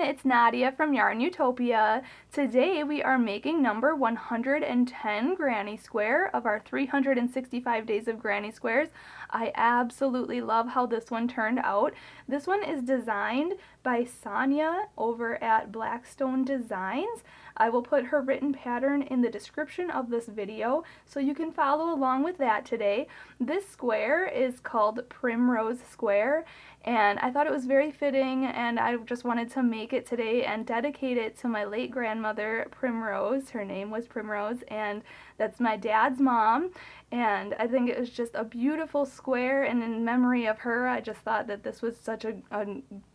it's Nadia from YARNutopia. Today we are making number 110 granny square of our 365 days of granny squares. I absolutely love how this one turned out. This one is designed by Sonia over at Blackstone Designs. I will put her written pattern in the description of this video so you can follow along with that today. This square is called Primrose Square, and I thought it was very fitting, and I just wanted to make it today and dedicate it to my late grandmother, Primrose. Her name was Primrose, and that's my dad's mom, and I think it was just a beautiful square, and in memory of her, I just thought that this was such a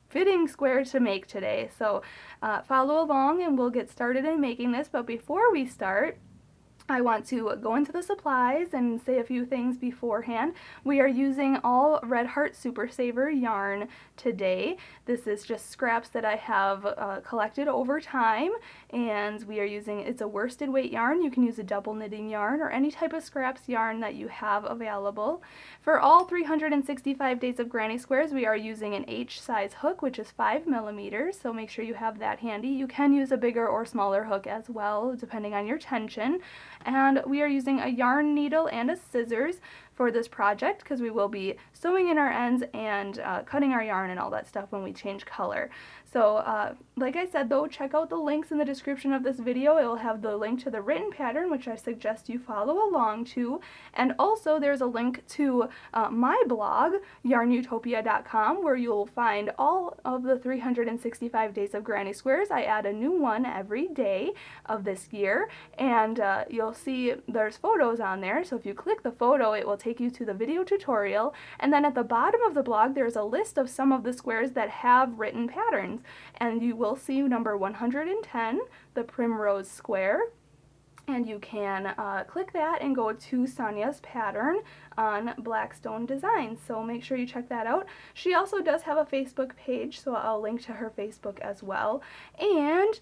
fitting square to make today. So follow along and we'll get started in making this, but before we start, I want to go into the supplies and say a few things beforehand. We are using all Red Heart Super Saver yarn today. This is just scraps that I have collected over time, and we are using, it's a worsted weight yarn. You can use a double knitting yarn or any type of scraps yarn that you have available. For all 365 days of granny squares, we are using an H size hook, which is 5 millimeters, so make sure you have that handy. You can use a bigger or smaller hook as well, depending on your tension. And we are using a yarn needle and a scissors for this project because we will be sewing in our ends and cutting our yarn and all that stuff when we change color. So like I said though, check out the links in the description of this video. It will have the link to the written pattern, which I suggest you follow along to, and also there's a link to my blog, YARNutopia.com, where you'll find all of the 365 days of granny squares. I add a new one every day of this year, and you'll see there's photos on there, so if you click the photo it will take you to the video tutorial, and then at the bottom of the blog there's a list of some of the squares that have written patterns, and you will see number 110, the Primrose Square, and you can click that and go to Sonia's pattern on Blackstone Designs, so make sure you check that out. She also does have a Facebook page, so I'll link to her Facebook as well, and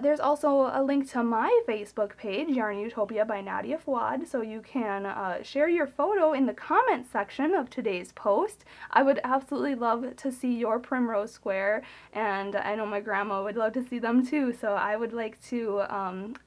there's also a link to my Facebook page, YARNutopia by Nadia Fuad, so you can share your photo in the comment section of today's post. I would absolutely love to see your Primrose Square, and I know my grandma would love to see them too, so I would like to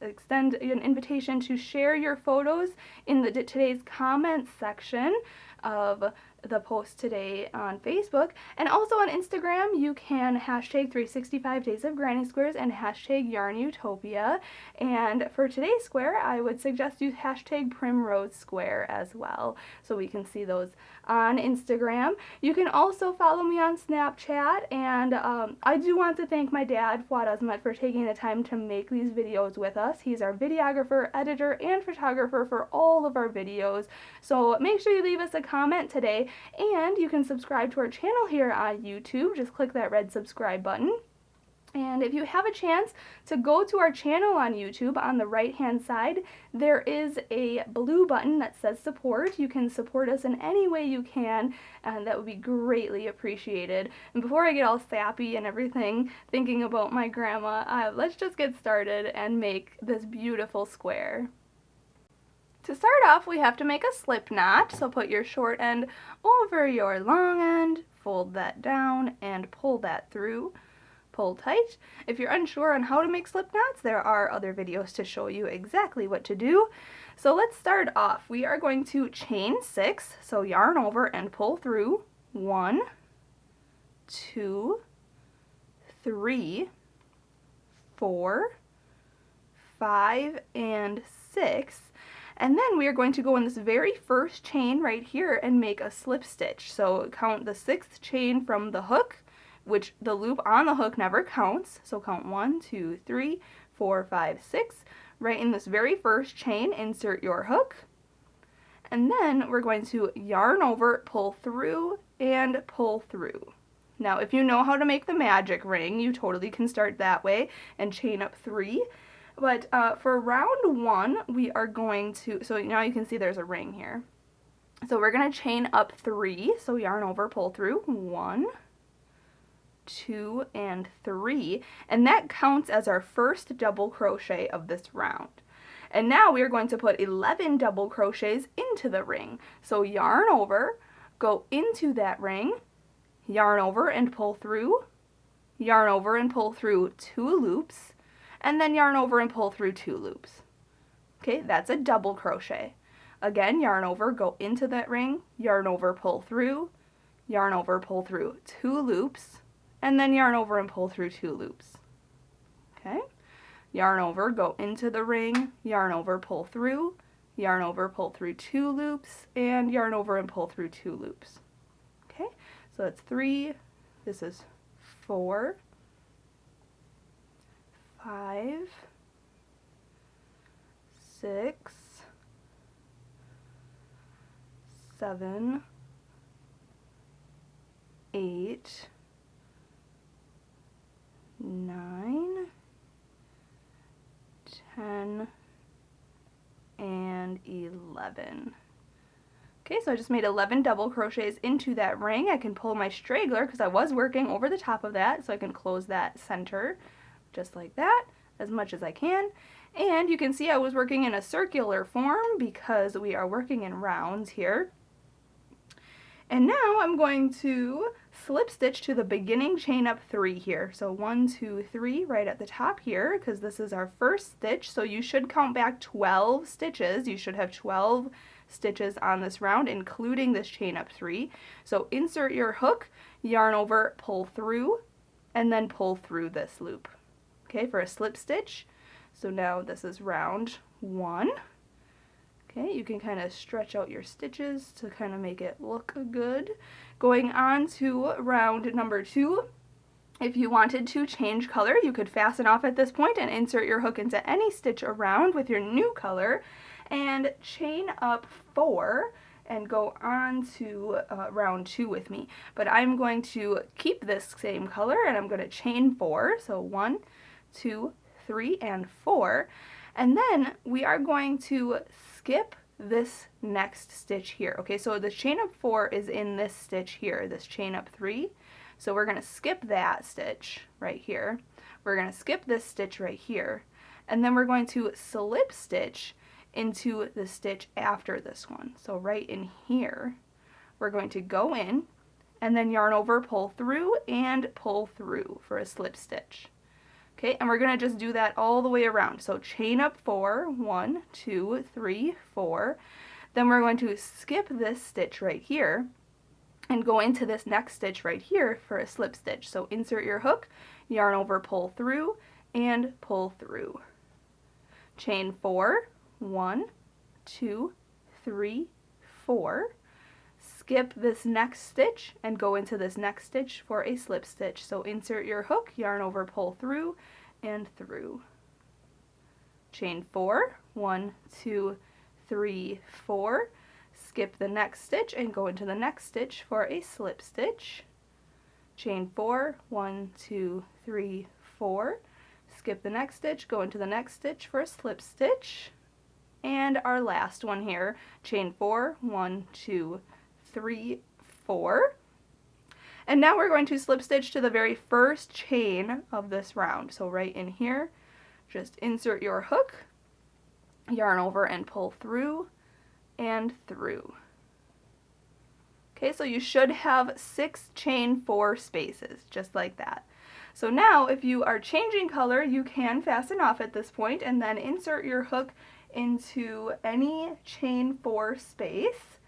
extend an invitation to share your photos in today's comment section of the post today on Facebook, and also on Instagram you can hashtag 365 days of granny squares and hashtag YARNutopia, and for today's square I would suggest you hashtag Primrose Square as well, so we can see those on Instagram. You can also follow me on Snapchat, and I do want to thank my dad, Fuad Azmat, for taking the time to make these videos with us. He's our videographer, editor, and photographer for all of our videos, so make sure you leave us a comment today. And you can subscribe to our channel here on YouTube. Just click that red subscribe button. And if you have a chance to go to our channel on YouTube, on the right hand side there is a blue button that says support. You can support us in any way you can, and that would be greatly appreciated. And before I get all sappy and everything thinking about my grandma, let's just get started and make this beautiful square. To start off, we have to make a slip knot, so put your short end over your long end, fold that down, and pull that through. Pull tight. If you're unsure on how to make slip knots, there are other videos to show you exactly what to do. So let's start off. We are going to chain 6, so yarn over and pull through. 1, 2, 3, 4, 5, and 6. And then we are going to go in this very first chain right here and make a slip stitch. So count the 6th chain from the hook, which the loop on the hook never counts. So count 1, 2, 3, 4, 5, 6. Right in this very first chain, insert your hook. And then we're going to yarn over, pull through, and pull through. Now if you know how to make the magic ring, you totally can start that way and chain up 3. But for round 1, we are going to, so now you can see there's a ring here. So we're going to chain up 3, so yarn over, pull through, 1, 2, and 3, and that counts as our first double crochet of this round. And now we are going to put 11 double crochets into the ring. So yarn over, go into that ring, yarn over and pull through, yarn over and pull through 2 loops, and then yarn over and pull through 2 loops. Okay, that's a double crochet. Again, yarn over, go into that ring, yarn over, pull through, yarn over, pull through 2 loops, and then yarn over and pull through 2 loops. Okay, yarn over, go into the ring, yarn over, pull through, yarn over, pull through 2 loops, and yarn over and pull through 2 loops. Okay, so that's 3, this is 4, 5, 6, 7, 8, 9, 10, and 11. Okay, so I just made 11 double crochets into that ring. I can pull my straggler because I was working over the top of that, so I can close that center just like that as much as I can. And you can see I was working in a circular form because we are working in rounds here. And now I'm going to slip stitch to the beginning chain up 3 here. So 1, 2, 3 right at the top here because this is our first stitch. So you should count back 12 stitches. You should have 12 stitches on this round, including this chain up 3. So insert your hook, yarn over, pull through, and then pull through this loop. Okay, for a slip stitch. So now this is round 1. Okay, you can kind of stretch out your stitches to kind of make it look good. Going on to round number 2, if you wanted to change color, you could fasten off at this point and insert your hook into any stitch around with your new color and chain up 4 and go on to round 2 with me. But I'm going to keep this same color and I'm going to chain 4. So 1, 2, 3, and 4. And then we are going to skip this next stitch here. Okay, so the chain up 4 is in this stitch here, this chain up 3. So we're going to skip that stitch right here. We're going to skip this stitch right here. And then we're going to slip stitch into the stitch after this one. So right in here, we're going to go in and then yarn over, pull through, and pull through for a slip stitch. Okay, and we're going to just do that all the way around. So chain up 4, 1, 2, 3, 4. Then we're going to skip this stitch right here and go into this next stitch right here for a slip stitch. So insert your hook, yarn over, pull through, and pull through. Chain 4, 1, 2, 3, 4. Skip this next stitch and go into this next stitch for a slip stitch. So insert your hook, yarn over, pull through, and through. Chain 4, 1, 2, 3, 4. Skip the next stitch and go into the next stitch for a slip stitch. Chain 4, 1, 2, 3, 4. Skip the next stitch, go into the next stitch for a slip stitch. And our last one here, chain 4, 1, 2, 3, 4. And now we're going to slip stitch to the very first chain of this round. So right in here, just insert your hook, yarn over and pull through and through. Okay, so you should have 6 chain 4 spaces, just like that. So now if you are changing color, you can fasten off at this point and then insert your hook into any chain 4 space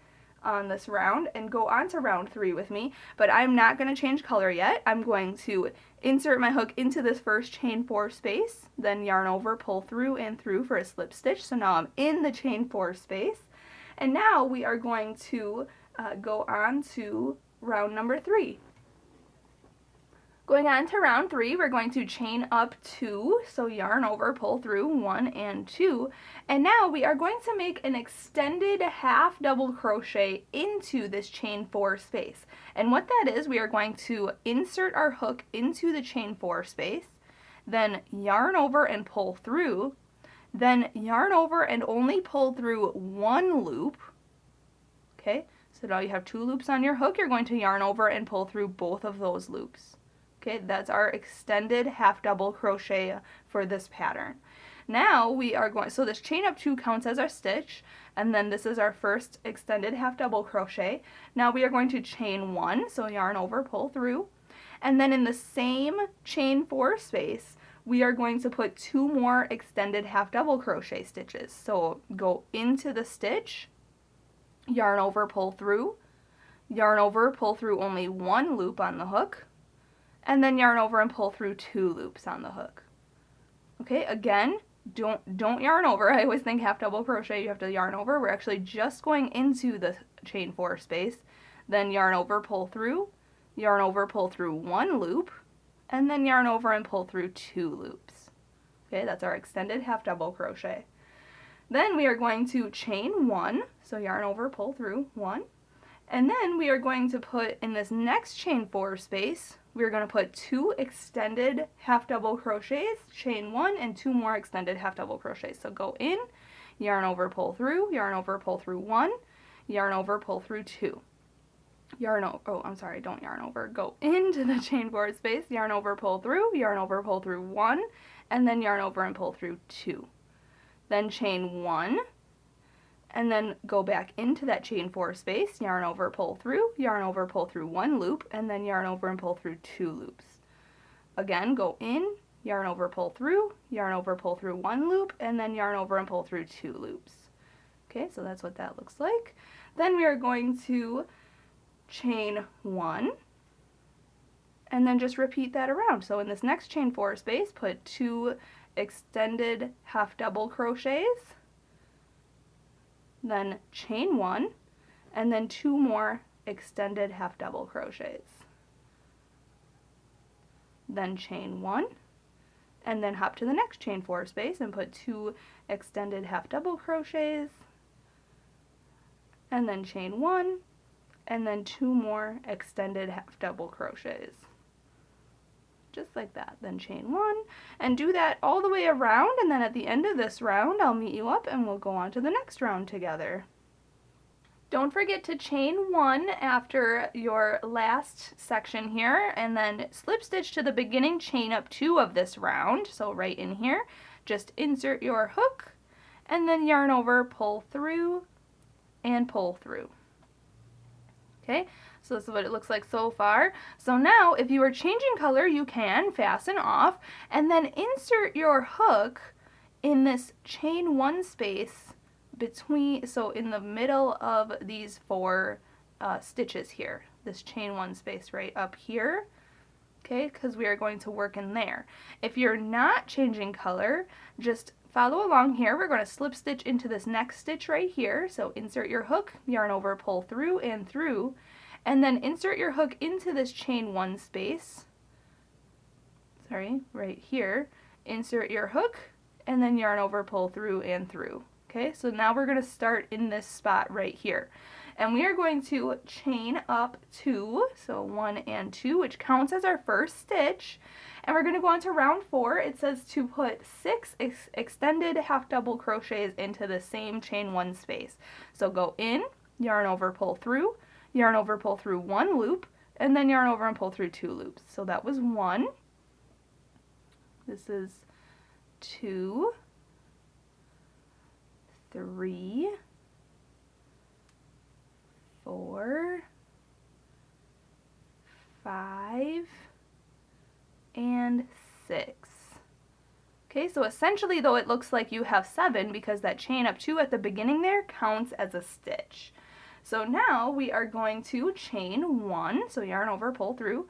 on this round and go on to round 3 with me, but I'm not going to change color yet. I'm going to insert my hook into this first chain 4 space, then yarn over, pull through and through for a slip stitch. So now I'm in the chain 4 space, and now we are going to go on to round number 3. Going on to round 3, we're going to chain up 2, so yarn over, pull through 1 and 2, and now we are going to make an extended half double crochet into this chain 4 space. And what that is, we are going to insert our hook into the chain 4 space, then yarn over and pull through, then yarn over and only pull through 1 loop. Okay, so now you have 2 loops on your hook, you're going to yarn over and pull through both of those loops. Okay, that's our extended half double crochet for this pattern. Now we are going, so this chain up 2 counts as our stitch, and then this is our first extended half double crochet. Now we are going to chain 1, so yarn over, pull through, And then in the same chain 4 space, we are going to put 2 more extended half double crochet stitches. So go into the stitch, yarn over, pull through, yarn over, pull through only 1 loop on the hook, and then yarn over and pull through 2 loops on the hook. Okay, again, don't yarn over. I always think half double crochet, you have to yarn over. We're actually just going into the chain 4 space, then yarn over, pull through 1 loop, and then yarn over and pull through 2 loops. Okay, that's our extended half double crochet. Then we are going to chain 1, so yarn over, pull through 1, and then we are going to put in this next chain 4 space, we're going to put 2 extended half double crochets, chain 1, and 2 more extended half double crochets. So go in, yarn over, pull through 1, yarn over, pull through 2. Don't yarn over. Go into the chain 4 space, yarn over, pull through 1, and then yarn over and pull through 2. Then chain 1, and then go back into that chain 4 space, yarn over, pull through 1 loop, and then yarn over and pull through 2 loops. Again, go in, yarn over, pull through 1 loop, and then yarn over and pull through 2 loops. Okay, so that's what that looks like. Then we are going to chain 1, and then just repeat that around. So in this next chain 4 space, put 2 extended half double crochets, then chain 1, and then 2 more extended half double crochets. Then chain 1, and then hop to the next chain 4 space and put 2 extended half double crochets, and then chain 1, and then 2 more extended half double crochets. Just like that. Then chain 1, and do that all the way around, and then at the end of this round I'll meet you up and we'll go on to the next round together. Don't forget to chain 1 after your last section here, and then slip stitch to the beginning chain up 2 of this round. So right in here, just insert your hook, and then yarn over, pull through, and pull through. Okay, so this is what it looks like so far. So now, if you are changing color, you can fasten off, and then insert your hook in this chain 1 space between, so in the middle of these 4 stitches here, this chain 1 space right up here, okay, because we are going to work in there. If you're not changing color, just follow along here. We're going to slip stitch into this next stitch right here. So insert your hook, yarn over, pull through, and then insert your hook into this chain 1 space. Sorry, right here. Insert your hook, and then yarn over, pull through, and through. Okay, so now we're going to start in this spot right here. And we are going to chain up 2, so 1 and 2, which counts as our first stitch. And we're going to go on to round 4. It says to put 6 extended half double crochets into the same chain 1 space. So go in, yarn over, pull through 1 loop, and then yarn over and pull through 2 loops. So that was 1. This is 2, 3, 4, 5, and 6. Okay, so essentially though it looks like you have 7 because that chain up 2 at the beginning there counts as a stitch. So now we are going to chain 1, so yarn over, pull through,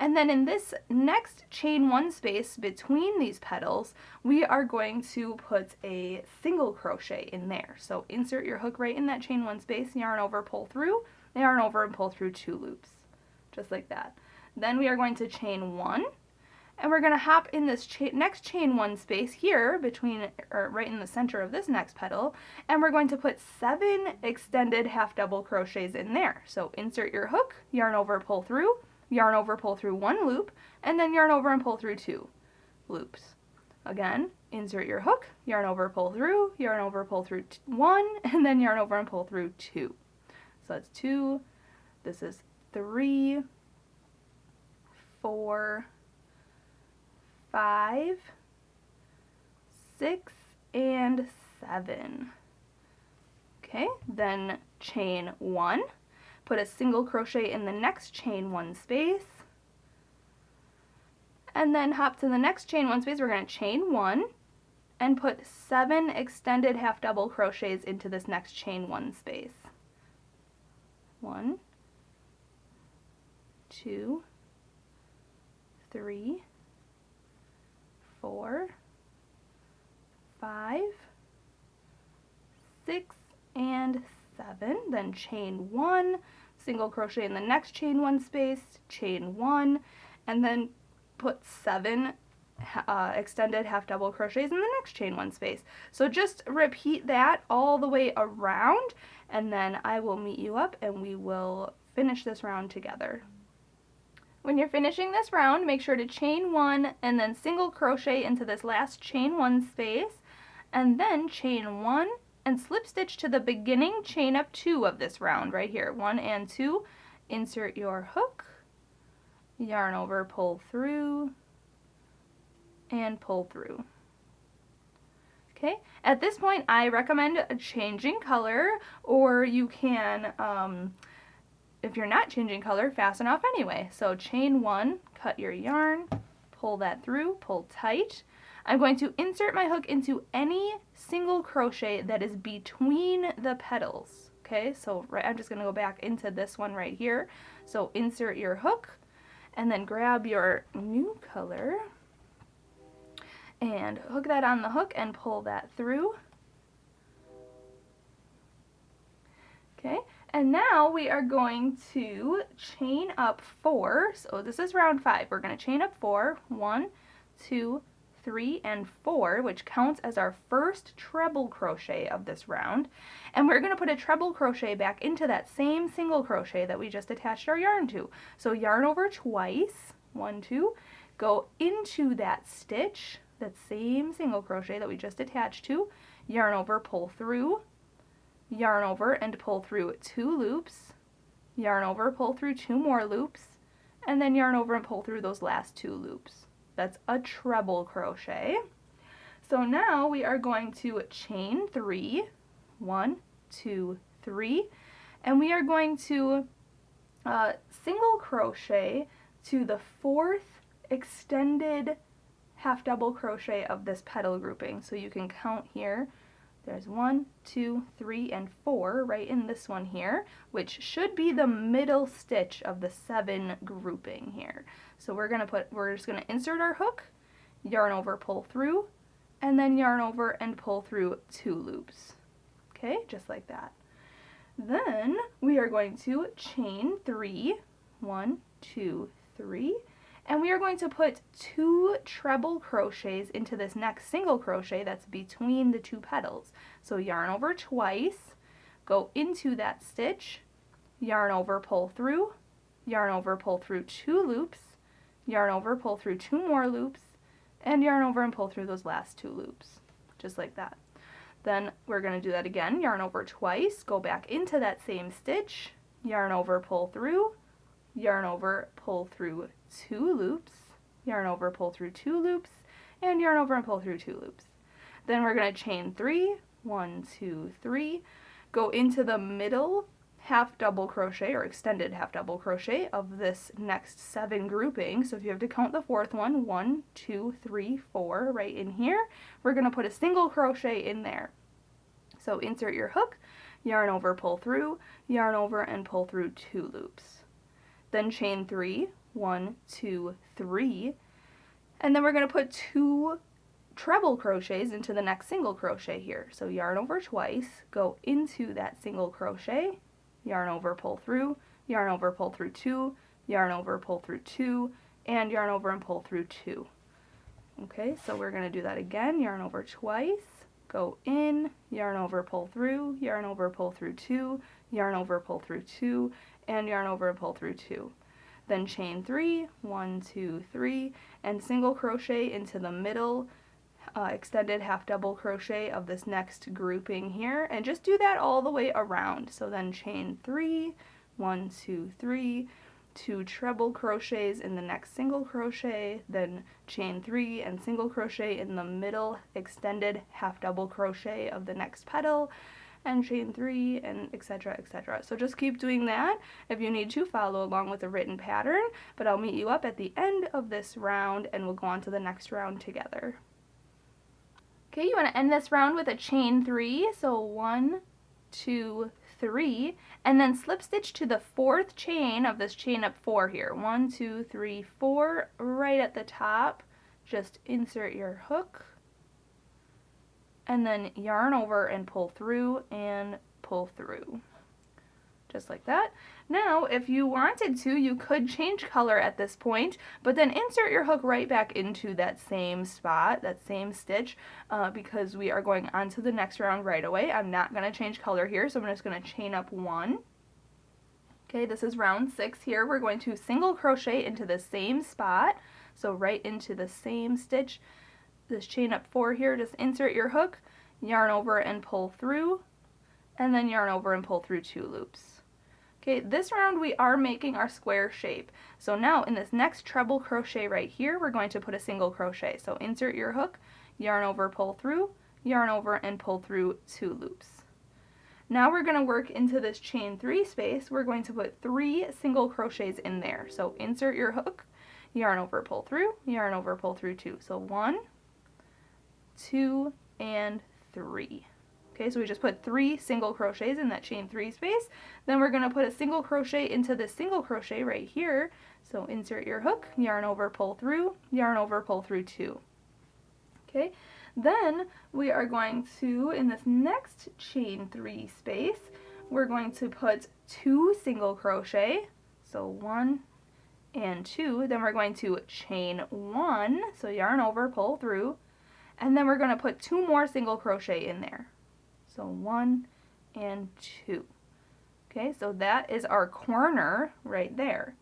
and then in this next chain 1 space between these petals, we are going to put a single crochet in there. So insert your hook right in that chain 1 space, yarn over, pull through, yarn over and pull through 2 loops, just like that. Then we are going to chain 1, and we're going to hop in this next chain 1 space here between, or right in the center of this next petal, and we're going to put 7 extended half double crochets in there. So insert your hook, yarn over, pull through 1 loop, and then yarn over and pull through 2 loops. Again, insert your hook, yarn over, pull through 1, and then yarn over and pull through 2. So that's 2, this is 3, 4, 5, 6, and 7. Okay, then chain 1, put a single crochet in the next chain 1 space, And then hop to the next chain one space. We're going to chain 1 and put 7 extended half double crochets into this next chain 1 space. 1, 2, 3, 4, 5, 6, and 7. Then chain 1, single crochet in the next chain 1 space, chain 1, and then put 7 extended half double crochets in the next chain 1 space. So just repeat that all the way around, and then I will meet you up and we will finish this round together. When you're finishing this round, make sure to chain 1 and then single crochet into this last chain 1 space, and then chain 1 and slip stitch to the beginning chain up 2 of this round right here. 1 and 2, insert your hook, yarn over, pull through, and pull through. Okay, at this point I recommend changing color, or you can, if you're not changing color, fasten off anyway. So chain 1, cut your yarn, pull that through, pull tight. I'm going to insert my hook into any single crochet that is between the petals. Okay, so I'm just going to go back into this one right here. So insert your hook and then grab your new color and hook that on the hook and pull that through. Okay, and now we are going to chain up 4. So this is round 5. We're going to chain up 4. 1, 2, 3, and 4, which counts as our first treble crochet of this round. And we're going to put a treble crochet back into that same single crochet that we just attached our yarn to. So yarn over twice, 1, 2, go into that stitch, that same single crochet that we just attached to, yarn over, pull through, yarn over and pull through 2 loops, yarn over, pull through 2 more loops, and then yarn over and pull through those last 2 loops. That's a treble crochet. So now we are going to chain 3, 1, 2, 3, and we are going to single crochet to the 4th extended half double crochet of this petal grouping. So you can count here. There's 1, 2, 3, and 4 right in this one here, which should be the middle stitch of the 7 grouping here. So we're just gonna insert our hook, yarn over, pull through, and then yarn over and pull through 2 loops. Okay, just like that. Then we are going to chain 3, 1, 2, 3, and we are going to put 2 treble crochets into this next single crochet that's between the 2 petals. So yarn over twice, go into that stitch, yarn over, pull through, yarn over, pull through 2 loops, yarn over, pull through 2 more loops, and yarn over and pull through those last 2 loops, just like that. Then we're going to do that again, yarn over twice, go back into that same stitch, yarn over, pull through, yarn over, pull through 2 loops, yarn over, pull through 2 loops, and yarn over and pull through 2 loops. Then we're going to chain 3, 1, 2, 3, go into the middle half double crochet or extended half double crochet of this next 7 grouping. So if you have to count the 4th one, 1, 2, 3, 4 right in here, we're going to put a single crochet in there. So insert your hook, yarn over, pull through, yarn over and pull through 2 loops. Then chain 3, 1, 2, 3, and then we're going to put 2 treble crochets into the next single crochet here. So yarn over twice, go into that single crochet, yarn over, pull through, yarn over, pull through 2, yarn over, pull through 2, and yarn over and pull through 2. Okay, so we're going to do that again, yarn over twice, go in, yarn over, pull through, yarn over, pull through 2, yarn over, pull through 2, and yarn over and pull through 2. Then chain 3, 1, 2, 3, and single crochet into the middle extended half double crochet of this next grouping here, and just do that all the way around. So then chain 3, 1, 2, 3, 2 treble crochets in the next single crochet, then chain 3 and single crochet in the middle extended half double crochet of the next petal, and chain 3, and etc, etc. So just keep doing that. If you need to, follow along with the written pattern, but I'll meet you up at the end of this round and we'll go on to the next round together. Okay, you want to end this round with a chain 3, so 1, 2, 3, and then slip stitch to the 4th chain of this chain up 4 here. 1, 2, 3, 4, right at the top. Just insert your hook, and then yarn over and pull through and pull through. Just like that. Now, if you wanted to, you could change color at this point, but then insert your hook right back into that same spot, that same stitch, because we are going on to the next round right away. I'm not going to change color here, so I'm just going to chain up 1. Okay, this is round 6 here. We're going to single crochet into the same spot, so right into the same stitch. This chain up 4 here, just insert your hook, yarn over and pull through, and then yarn over and pull through 2 loops. Okay, this round we are making our square shape. So now in this next treble crochet right here, we're going to put a single crochet. So insert your hook, yarn over, pull through, yarn over and pull through 2 loops. Now we're going to work into this chain 3 space. We're going to put 3 single crochets in there. So insert your hook, yarn over, pull through, yarn over, pull through 2. So 1, 2, and 3. Okay, so we just put 3 single crochets in that chain 3 space. Then we're going to put a single crochet into this single crochet right here. So insert your hook, yarn over, pull through, yarn over, pull through 2. Okay, then we are going to, in this next chain 3 space, we're going to put 2 single crochet. So 1 and 2. Then we're going to chain 1, so yarn over, pull through, and then we're going to put 2 more single crochet in there. So 1 and 2. Okay, so that is our corner right there.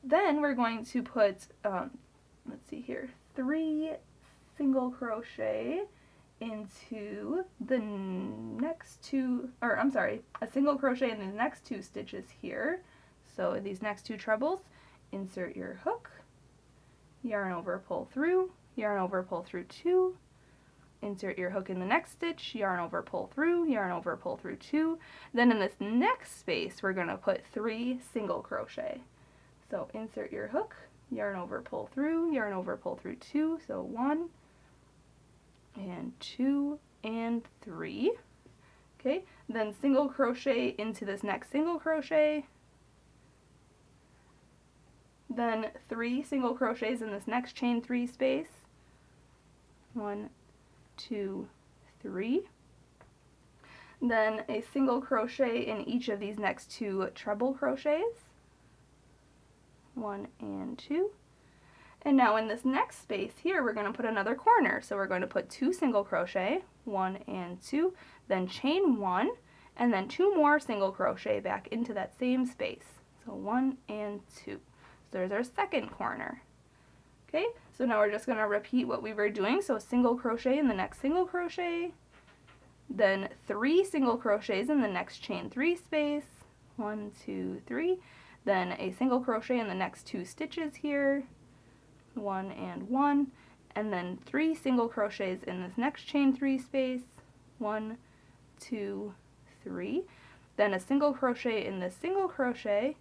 Then we're going to put, let's see here, 3 single crochet into the next 2, or I'm sorry, a single crochet in the next 2 stitches here. So in these next 2 trebles, insert your hook, yarn over, pull through, yarn over, pull through 2, insert your hook in the next stitch, yarn over, pull through, yarn over, pull through 2. Then in this next space, we're going to put 3 single crochet. So insert your hook, yarn over, pull through, yarn over, pull through 2. So 1 and 2 and 3. Okay, then single crochet into this next single crochet. Then 3 single crochets in this next chain 3 space. 1, 2, 3. Then a single crochet in each of these next 2 treble crochets. 1 and 2. And now in this next space here, we're going to put another corner. So we're going to put 2 single crochet, 1 and 2, then chain 1, and then 2 more single crochet back into that same space. So 1 and 2. So there's our second corner. Okay, so now we're just going to repeat what we were doing. So a single crochet in the next single crochet, then 3 single crochets in the next chain 3 space, 1, 2, 3, then a single crochet in the next 2 stitches here, 1 and 1, and then 3 single crochets in this next chain 3 space, 1, 2, 3, then a single crochet in this single crochet,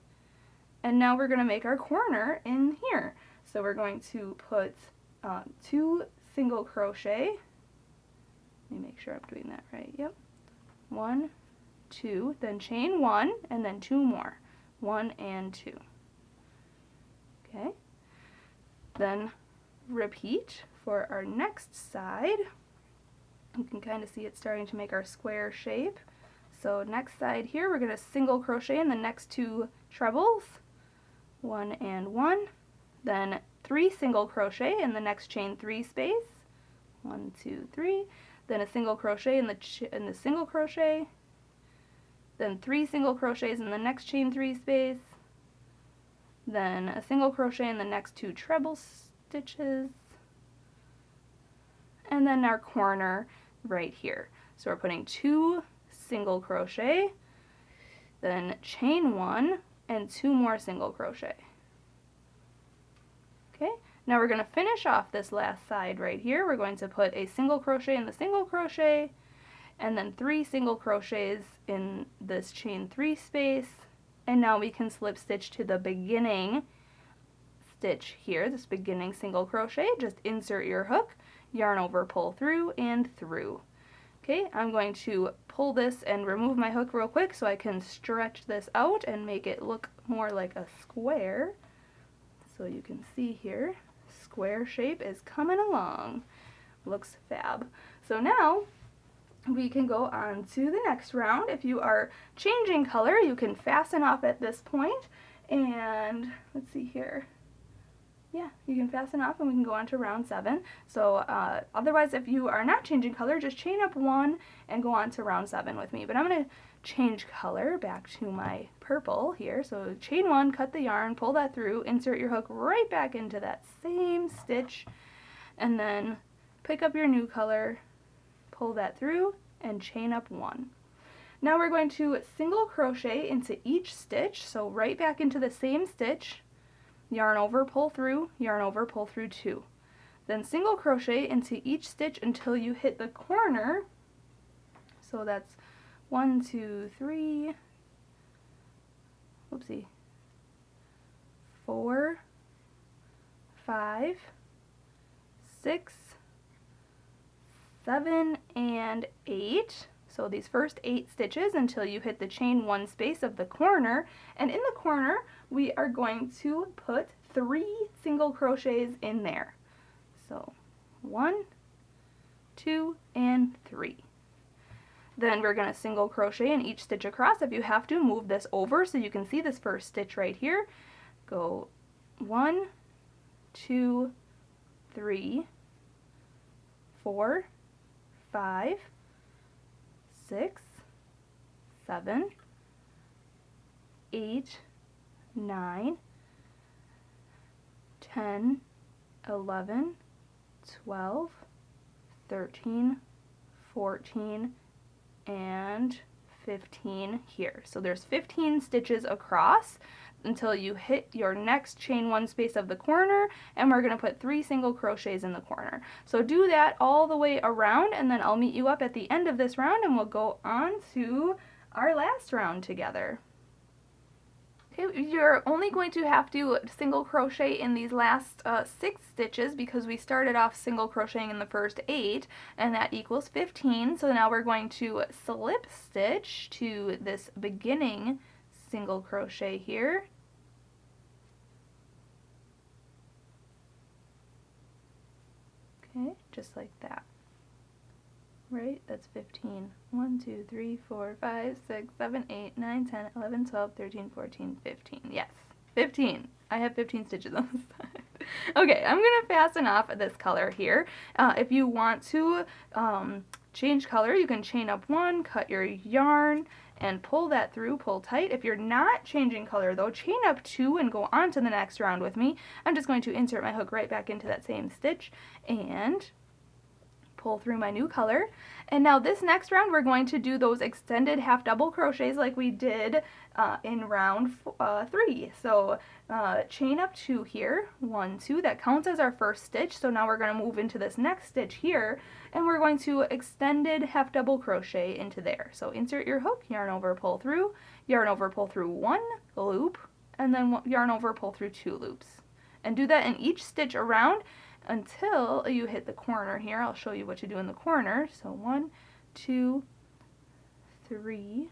and now we're going to make our corner in here. So we're going to put 2 single crochet. Let me make sure I'm doing that right. Yep. 1, 2, then chain 1, and then 2 more. 1 and 2. Okay. Then repeat for our next side. You can kind of see it starting to make our square shape. So next side here, we're going to single crochet in the next 2 trebles. 1 and 1. Then 3 single crochet in the next chain 3 space. 1, 2, 3. Then a single crochet in the single crochet. Then 3 single crochets in the next chain 3 space. Then a single crochet in the next 2 treble stitches. And then our corner right here. So we're putting 2 single crochet, then chain 1, and 2 more single crochet. Okay, now we're going to finish off this last side right here. We're going to put a single crochet in the single crochet, and then 3 single crochets in this chain 3 space, and now we can slip stitch to the beginning stitch here, this beginning single crochet. Just insert your hook, yarn over, pull through, and through. Okay, I'm going to pull this and remove my hook real quick so I can stretch this out and make it look more like a square. So you can see here, square shape is coming along. Looks fab. So now we can go on to the next round. If you are changing color, you can fasten off at this point, and let's see here. Yeah, you can fasten off and we can go on to round 7. So otherwise, if you are not changing color, just chain up 1 and go on to round 7 with me. But I'm going to change color back to my purple here. So chain 1, cut the yarn, pull that through, insert your hook right back into that same stitch, and then pick up your new color, pull that through, and chain up 1. Now we're going to single crochet into each stitch, so right back into the same stitch, yarn over, pull through, yarn over, pull through 2. Then single crochet into each stitch until you hit the corner. So that's 1, 2, 3, whoopsie, 4, 5, 6, 7, and 8. So these first 8 stitches until you hit the chain 1 space of the corner, and in the corner we are going to put 3 single crochets in there. So 1, 2, and 3. Then we're going to single crochet in each stitch across. If you have to, move this over so you can see this first stitch right here. Go 1, 2, 3, 4, 5, 6, 7, 8, 9, 10, 11, 12, 13, 14, and 15 here. So there's 15 stitches across until you hit your next chain 1 space of the corner, and we're going to put 3 single crochets in the corner. So do that all the way around, and then I'll meet you up at the end of this round and we'll go on to our last round together. Okay, you're only going to have to single crochet in these last 6 stitches because we started off single crocheting in the first 8, and that equals 15. So now we're going to slip stitch to this beginning single crochet here. Okay, just like that. Right, that's 15. 1, 2, 3, 4, 5, 6, 7, 8, 9, 10, 11, 12, 13, 14, 15. Yes, 15. I have 15 stitches on this side. Okay, I'm going to fasten off this color here. If you want to change color, you can chain up 1, cut your yarn, and pull that through, pull tight. If you're not changing color though, chain up 2 and go on to the next round with me. I'm just going to insert my hook right back into that same stitch and pull through my new color. And now this next round we're going to do those extended half double crochets like we did in round 3. So chain up 2 here, 1, 2, that counts as our first stitch. So now we're going to move into this next stitch here, and we're going to extended half double crochet into there. So insert your hook, yarn over, pull through 1 loop, and then yarn over, pull through 2 loops. And do that in each stitch around until you hit the corner here. I'll show you what to do in the corner. So 1, 2, 3,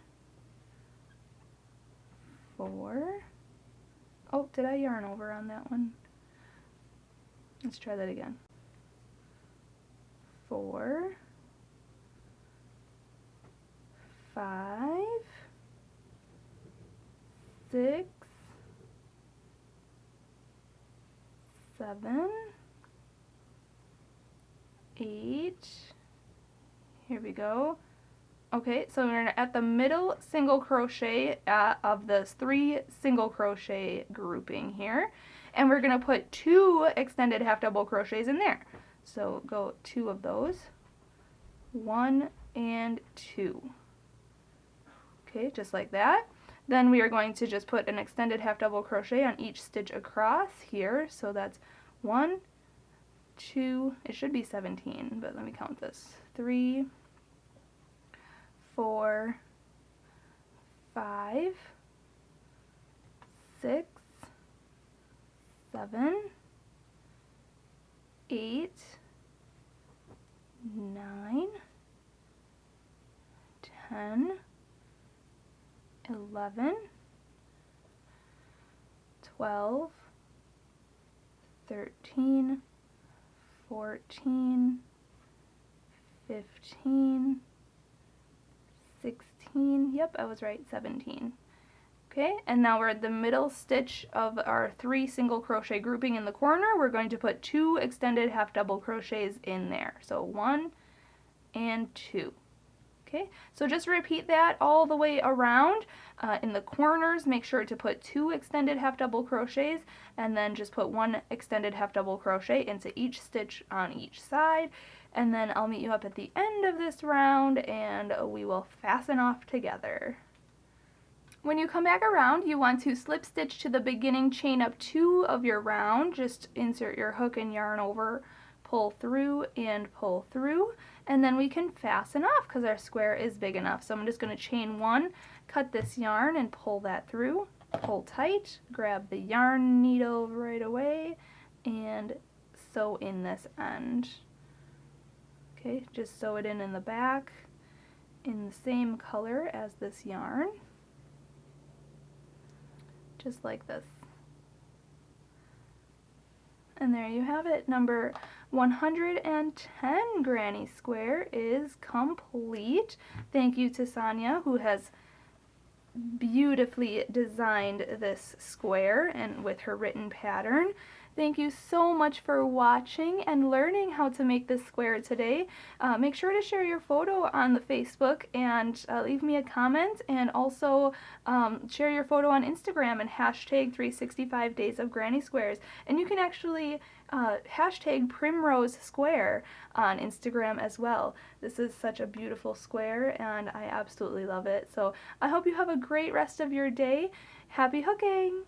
4. Oh, did I yarn over on that one? Let's try that again. 4, 5, 6, 7, 8, here we go. Okay, so we're at the middle single crochet of this 3 single crochet grouping here, and we're going to put 2 extended half double crochets in there. So go 2 of those, 1 and 2. Okay, just like that. Then we are going to just put an extended half double crochet on each stitch across here. So that's 1, 2, it should be 17, but let me count this. 3, 4, 5, 6, 7, 8, 9, 10, 11, 12, 13, 14, 15, 16, yep, I was right, 17. Okay, and now we're at the middle stitch of our 3 single crochet grouping in the corner. We're going to put 2 extended half double crochets in there. So 1 and 2. Okay, so just repeat that all the way around. In the corners, make sure to put 2 extended half double crochets, and then just put 1 extended half double crochet into each stitch on each side. And then I'll meet you up at the end of this round and we will fasten off together. When you come back around, you want to slip stitch to the beginning chain up 2 of your round. Just insert your hook and yarn over, pull through and pull through, and then we can fasten off because our square is big enough. So I'm just going to chain 1, cut this yarn and pull that through, pull tight, grab the yarn needle right away, and sew in this end. Okay, just sew it in the back in the same color as this yarn. Just like this. And there you have it. Number 110 granny square is complete. Thank you to Sonia, who has beautifully designed this square and with her written pattern. Thank you so much for watching and learning how to make this square today. Make sure to share your photo on the Facebook and leave me a comment, and also share your photo on Instagram and hashtag 365 days of granny squares. And you can actually hashtag Primrose Square on Instagram as well. This is such a beautiful square and I absolutely love it. So I hope you have a great rest of your day. Happy hooking!